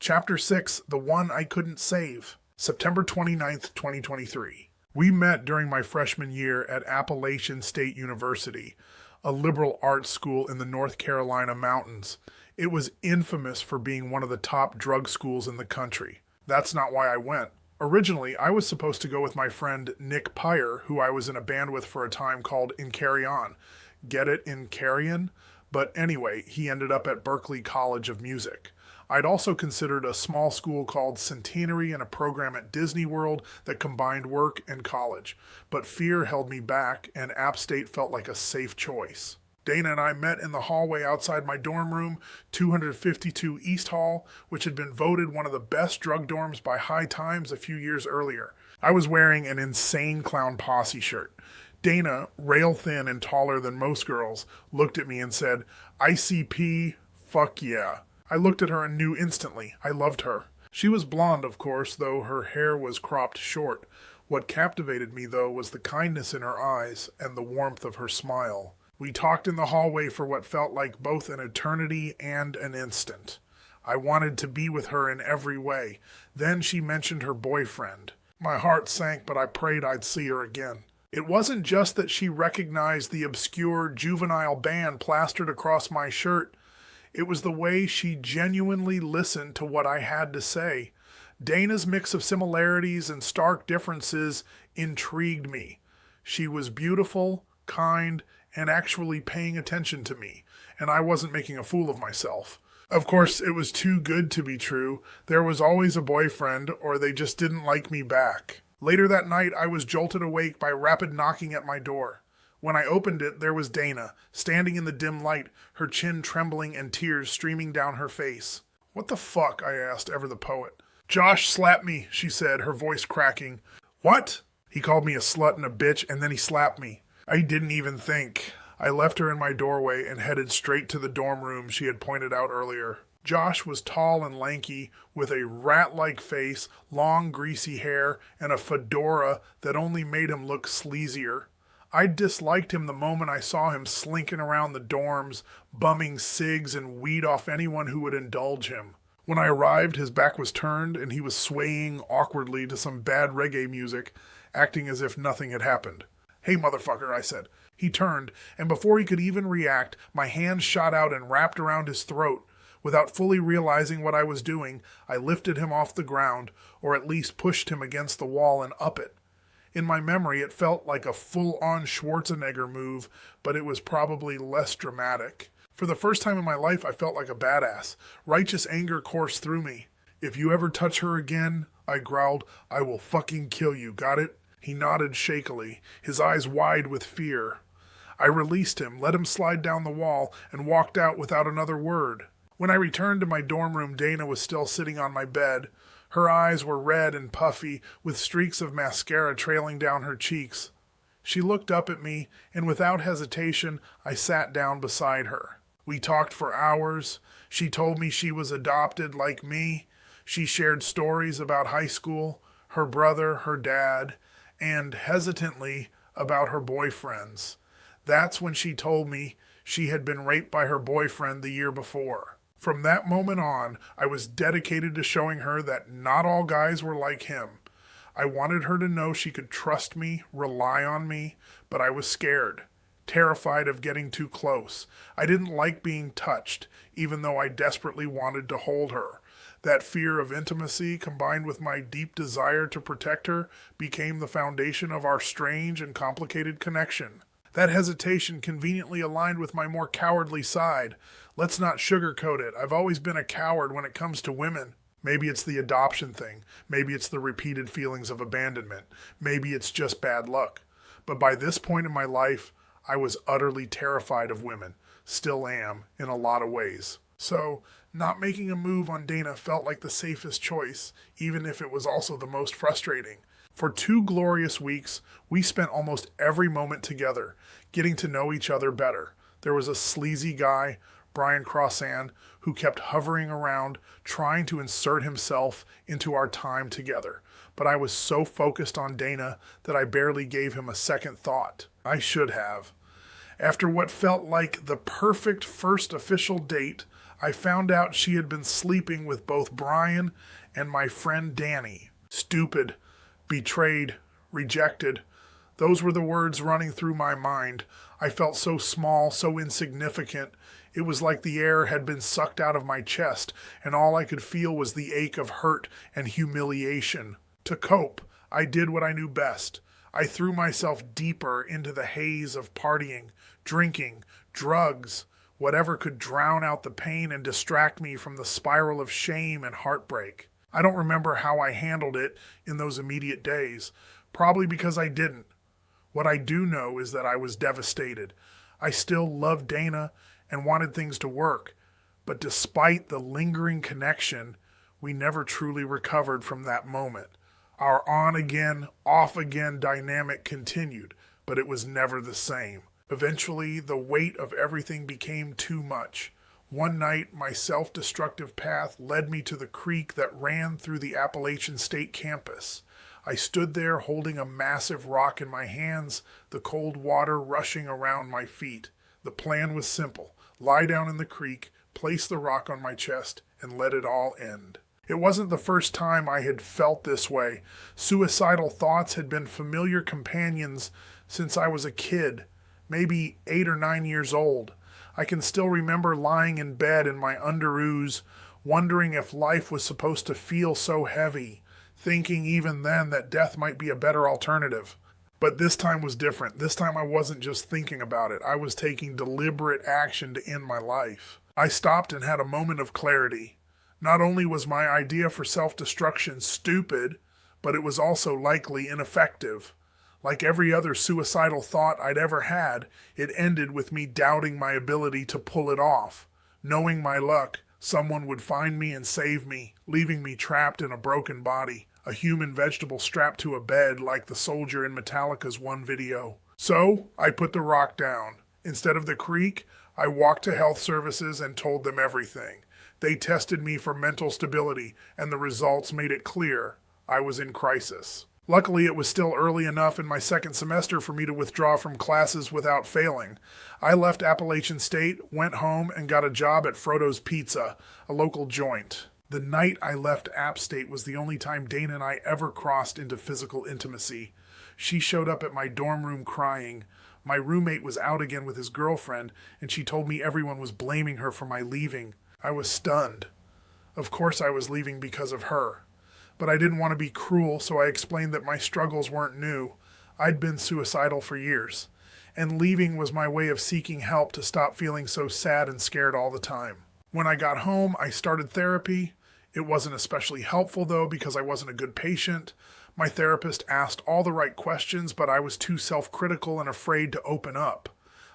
Chapter 6, The One I Couldn't Save, September 29th, 2023. We met during my freshman year at Appalachian State University, a liberal arts school in the North Carolina mountains. It was infamous for being one of the top drug schools in the country. That's not why I went. Originally, I was supposed to go with my friend Nick Pyre, who I was in a band with for a time called In Carry On. Get it, In Carrion? But anyway, he ended up at Berklee College of Music. I'd also considered a small school called Centenary and a program at Disney World that combined work and college. But fear held me back, and App State felt like a safe choice. Dana and I met in the hallway outside my dorm room, 252 East Hall, which had been voted one of the best drug dorms by High Times a few years earlier. I was wearing an Insane Clown Posse shirt. Dana, rail thin and taller than most girls, looked at me and said, ICP, fuck yeah. I looked at her and knew instantly I loved her. She was blonde, of course, though her hair was cropped short. What captivated me, though, was the kindness in her eyes and the warmth of her smile. We talked in the hallway for what felt like both an eternity and an instant. I wanted to be with her in every way. Then she mentioned her boyfriend. My heart sank, but I prayed I'd see her again. It wasn't just that she recognized the obscure juvenile band plastered across my shirt. It was the way she genuinely listened to what I had to say. Dana's mix of similarities and stark differences intrigued me. She was beautiful, kind, and actually paying attention to me, and I wasn't making a fool of myself. Of course, it was too good to be true. There was always a boyfriend, or they just didn't like me back. Later that night, I was jolted awake by rapid knocking at my door. When I opened it, there was Dana, standing in the dim light, her chin trembling and tears streaming down her face. What the fuck? I asked, ever the poet. Josh slapped me, she said, her voice cracking. What? He called me a slut and a bitch, and then he slapped me. I didn't even think. I left her in my doorway and headed straight to the dorm room she had pointed out earlier. Josh was tall and lanky, with a rat-like face, long greasy hair, and a fedora that only made him look sleazier. I disliked him the moment I saw him slinking around the dorms, bumming cigs and weed off anyone who would indulge him. When I arrived, his back was turned, and he was swaying awkwardly to some bad reggae music, acting as if nothing had happened. Hey, motherfucker, I said. He turned, and before he could even react, my hand shot out and wrapped around his throat. Without fully realizing what I was doing, I lifted him off the ground, or at least pushed him against the wall and up it. In my memory, it felt like a full-on Schwarzenegger move, but it was probably less dramatic. For the first time in my life, I felt like a badass. Righteous anger coursed through me. If you ever touch her again, I growled, I will fucking kill you, got it? He nodded shakily, his eyes wide with fear. I released him, let him slide down the wall, and walked out without another word. When I returned to my dorm room, Dana was still sitting on my bed. Her eyes were red and puffy, with streaks of mascara trailing down her cheeks. She looked up at me, and without hesitation, I sat down beside her. We talked for hours. She told me she was adopted like me. She shared stories about high school, her brother, her dad, and hesitantly about her boyfriends. That's when she told me she had been raped by her boyfriend the year before. From that moment on, I was dedicated to showing her that not all guys were like him. I wanted her to know she could trust me, rely on me, but I was scared, terrified of getting too close. I didn't like being touched, even though I desperately wanted to hold her. That fear of intimacy, combined with my deep desire to protect her, became the foundation of our strange and complicated connection. That hesitation conveniently aligned with my more cowardly side. Let's not sugarcoat it. I've always been a coward when it comes to women. Maybe it's the adoption thing. Maybe it's the repeated feelings of abandonment. Maybe it's just bad luck. But by this point in my life, I was utterly terrified of women. Still am, in a lot of ways. So, not making a move on Dana felt like the safest choice, even if it was also the most frustrating. For 2 glorious weeks, we spent almost every moment together, getting to know each other better. There was a sleazy guy, Brian Crossan, who kept hovering around, trying to insert himself into our time together. But I was so focused on Dana that I barely gave him a second thought. I should have. After what felt like the perfect first official date, I found out she had been sleeping with both Brian and my friend Danny. Stupid, betrayed, rejected. Those were the words running through my mind. I felt so small, so insignificant. It was like the air had been sucked out of my chest, and all I could feel was the ache of hurt and humiliation. To cope, I did what I knew best. I threw myself deeper into the haze of partying, drinking, drugs, whatever could drown out the pain and distract me from the spiral of shame and heartbreak. I don't remember how I handled it in those immediate days, probably because I didn't. What I do know is that I was devastated. I still loved Dana and wanted things to work, but despite the lingering connection, we never truly recovered from that moment. Our on-again, off-again dynamic continued, but it was never the same. Eventually, the weight of everything became too much. One night, my self-destructive path led me to the creek that ran through the Appalachian State campus. I stood there holding a massive rock in my hands, the cold water rushing around my feet. The plan was simple. Lie down in the creek, place the rock on my chest, and let it all end. It wasn't the first time I had felt this way. Suicidal thoughts had been familiar companions since I was a kid, maybe 8 or 9 years old. I can still remember lying in bed in my underoos, wondering if life was supposed to feel so heavy, thinking even then that death might be a better alternative. But this time was different. This time I wasn't just thinking about it. I was taking deliberate action to end my life. I stopped and had a moment of clarity. Not only was my idea for self-destruction stupid, but it was also likely ineffective. Like every other suicidal thought I'd ever had, it ended with me doubting my ability to pull it off. Knowing my luck, someone would find me and save me, leaving me trapped in a broken body, a human vegetable strapped to a bed like the soldier in Metallica's one video. So, I put the rock down. Instead of the creek, I walked to health services and told them everything. They tested me for mental stability, and the results made it clear I was in crisis. Luckily, it was still early enough in my second semester for me to withdraw from classes without failing. I left Appalachian State, went home, and got a job at Frodo's Pizza, a local joint. The night I left App State was the only time Dana and I ever crossed into physical intimacy. She showed up at my dorm room crying. My roommate was out again with his girlfriend, and she told me everyone was blaming her for my leaving. I was stunned. Of course I was leaving because of her. But I didn't want to be cruel, so I explained that my struggles weren't new. I'd been suicidal for years, and leaving was my way of seeking help to stop feeling so sad and scared all the time. When I got home, I started therapy. It wasn't especially helpful, though, because I wasn't a good patient. My therapist asked all the right questions, but I was too self-critical and afraid to open up.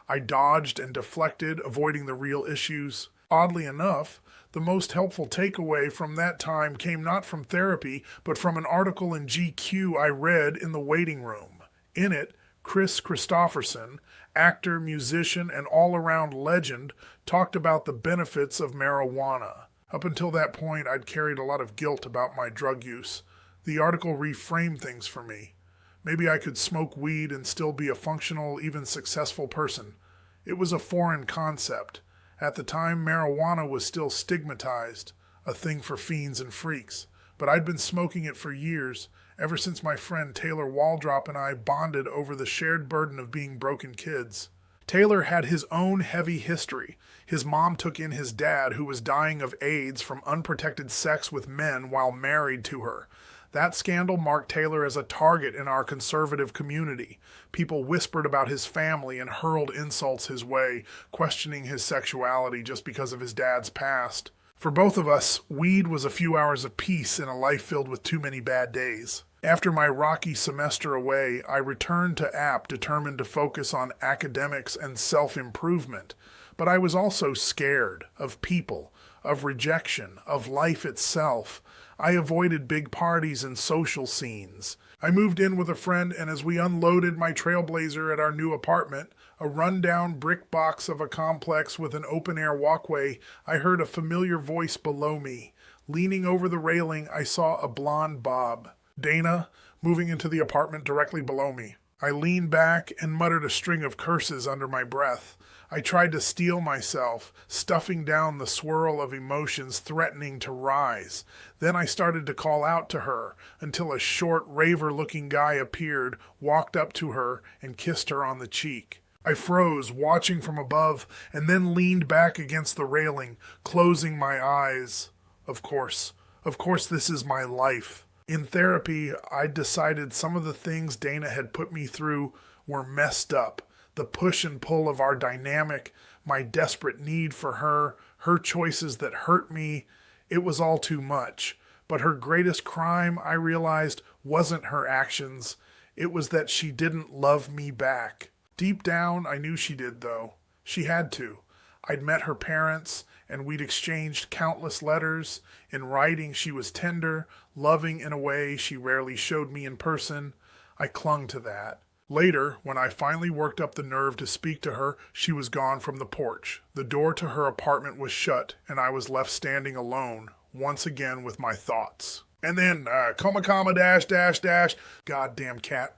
I dodged and deflected, avoiding the real issues. Oddly enough, the most helpful takeaway from that time came not from therapy, but from an article in GQ I read in the waiting room. In it, Chris Christopherson, actor, musician, and all-around legend, talked about the benefits of marijuana. Up until that point, I'd carried a lot of guilt about my drug use. The article reframed things for me. Maybe I could smoke weed and still be a functional, even successful person. It was a foreign concept. At the time, marijuana was still stigmatized, a thing for fiends and freaks. But I'd been smoking it for years, ever since my friend Taylor Waldrop and I bonded over the shared burden of being broken kids. Taylor had his own heavy history. His mom took in his dad, who was dying of AIDS from unprotected sex with men while married to her. That scandal marked Taylor as a target in our conservative community. People whispered about his family and hurled insults his way, questioning his sexuality just because of his dad's past. For both of us, weed was a few hours of peace in a life filled with too many bad days. After my rocky semester away, I returned to App determined to focus on academics and self-improvement. But I was also scared of people, of rejection, of life itself. I avoided big parties and social scenes. I moved in with a friend, and as we unloaded my Trailblazer at our new apartment, a rundown brick box of a complex with an open-air walkway, I heard a familiar voice below me. Leaning over the railing, I saw a blonde bob. Dana, moving into the apartment directly below me. I leaned back and muttered a string of curses under my breath. I tried to steel myself, stuffing down the swirl of emotions threatening to rise. Then I started to call out to her until a short, raver-looking guy appeared, walked up to her, and kissed her on the cheek. I froze, watching from above, and then leaned back against the railing, closing my eyes. Of course, this is my life. In therapy, I'd decided some of the things Dana had put me through were messed up. The push and pull of our dynamic, my desperate need for her, her choices that hurt me, it was all too much. But her greatest crime, I realized, wasn't her actions. It was that she didn't love me back. Deep down, I knew she did, though. She had to. I'd met her parents, and we'd exchanged countless letters. In writing, she was tender, loving in a way she rarely showed me in person. I clung to that. Later, when I finally worked up the nerve to speak to her, she was gone from the porch. The door to her apartment was shut, and I was left standing alone, once again with my thoughts. And then, comma, dash, goddamn cat.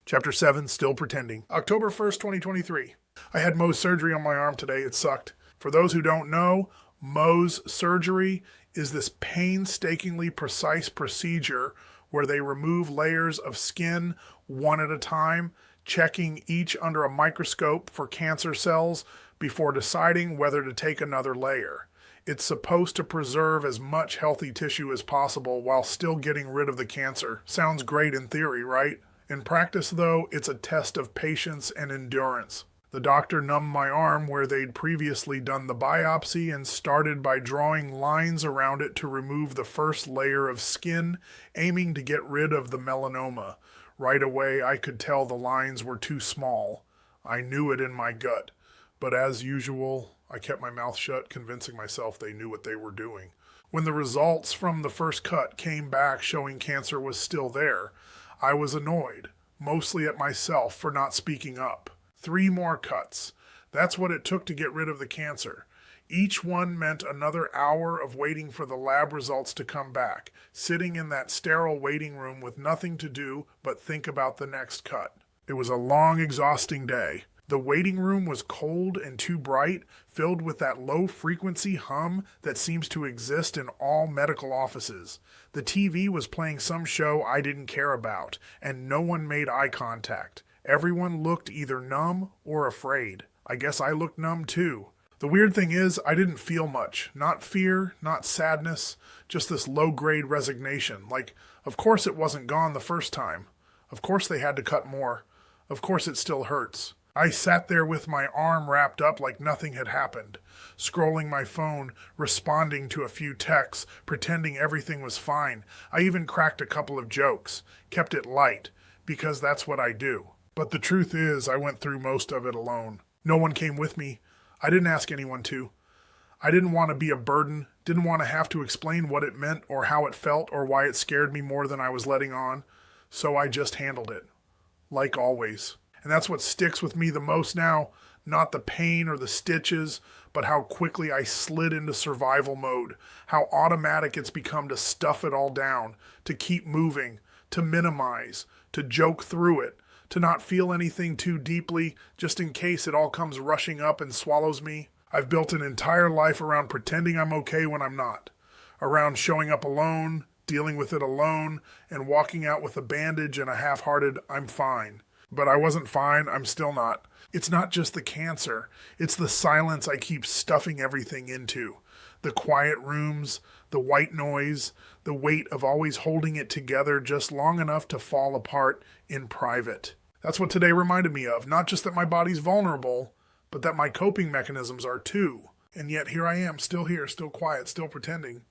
Chapter 7, Still Pretending. October 1st, 2023. I had Mohs surgery on my arm today. It sucked. For those who don't know, Mohs surgery is this painstakingly precise procedure where they remove layers of skin one at a time, checking each under a microscope for cancer cells before deciding whether to take another layer. It's supposed to preserve as much healthy tissue as possible while still getting rid of the cancer. Sounds great in theory, right? In practice, though, it's a test of patience and endurance. The doctor numbed my arm where they'd previously done the biopsy and started by drawing lines around it to remove the first layer of skin, aiming to get rid of the melanoma. Right away, I could tell the lines were too small. I knew it in my gut. But as usual, I kept my mouth shut, convincing myself they knew what they were doing. When the results from the first cut came back showing cancer was still there, I was annoyed, mostly at myself for not speaking up. 3 more cuts. That's what it took to get rid of the cancer. Each one meant another hour of waiting for the lab results to come back, sitting in that sterile waiting room with nothing to do but think about the next cut. It was a long, exhausting day. The waiting room was cold and too bright, filled with that low-frequency hum that seems to exist in all medical offices. The TV was playing some show I didn't care about, and no one made eye contact. Everyone looked either numb or afraid. I guess I looked numb too. The weird thing is, I didn't feel much. Not fear, not sadness, just this low-grade resignation. Like, of course it wasn't gone the first time. Of course they had to cut more. Of course it still hurts. I sat there with my arm wrapped up like nothing had happened, scrolling my phone, responding to a few texts, pretending everything was fine. I even cracked a couple of jokes, kept it light, because that's what I do. But the truth is, I went through most of it alone. No one came with me. I didn't ask anyone to. I didn't want to be a burden, didn't want to have to explain what it meant or how it felt or why it scared me more than I was letting on. So I just handled it. Like always. And that's what sticks with me the most now, not the pain or the stitches, but how quickly I slid into survival mode, how automatic it's become to stuff it all down, to keep moving, to minimize, to joke through it, to not feel anything too deeply, just in case it all comes rushing up and swallows me. I've built an entire life around pretending I'm okay when I'm not, around showing up alone, dealing with it alone, and walking out with a bandage and a half-hearted "I'm fine." But I wasn't fine, I'm still not. It's not just the cancer, it's the silence I keep stuffing everything into. The quiet rooms, the white noise, the weight of always holding it together just long enough to fall apart in private. That's what today reminded me of, not just that my body's vulnerable, but that my coping mechanisms are too. And yet here I am, still here, still quiet, still pretending.